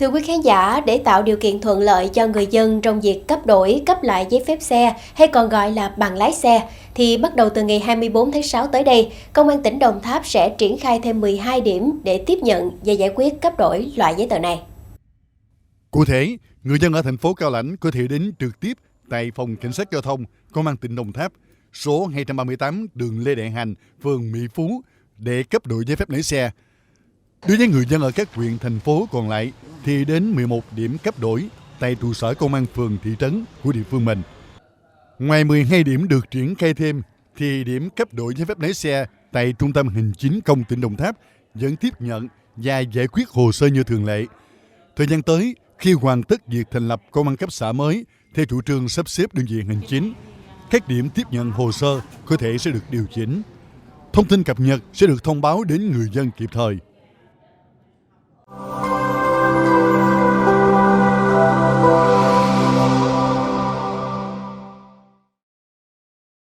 Thưa quý khán giả, để tạo điều kiện thuận lợi cho người dân trong việc cấp đổi, cấp lại giấy phép xe hay còn gọi là bằng lái xe, thì bắt đầu từ ngày 24 tháng 6 tới đây, Công an tỉnh Đồng Tháp sẽ triển khai thêm 12 điểm để tiếp nhận và giải quyết cấp đổi loại giấy tờ này. Cụ thể, người dân ở thành phố Cao Lãnh có thể đến trực tiếp tại Phòng Cảnh sát Giao thông Công an tỉnh Đồng Tháp, số 238 đường Lê Đại Hành, phường Mỹ Phú để cấp đổi giấy phép lái xe. Đối với người dân ở các huyện, thành phố còn lại thì đến 11 điểm cấp đổi tại trụ sở công an phường, thị trấn của địa phương mình. Ngoài 12 điểm được triển khai thêm, thì điểm cấp đổi giấy phép lái xe tại Trung tâm Hành chính công tỉnh Đồng Tháp vẫn tiếp nhận và giải quyết hồ sơ như thường lệ. Thời gian tới, khi hoàn tất việc thành lập công an cấp xã mới theo chủ trương sắp xếp đơn vị hành chính, các điểm tiếp nhận hồ sơ có thể sẽ được điều chỉnh. Thông tin cập nhật sẽ được thông báo đến người dân kịp thời.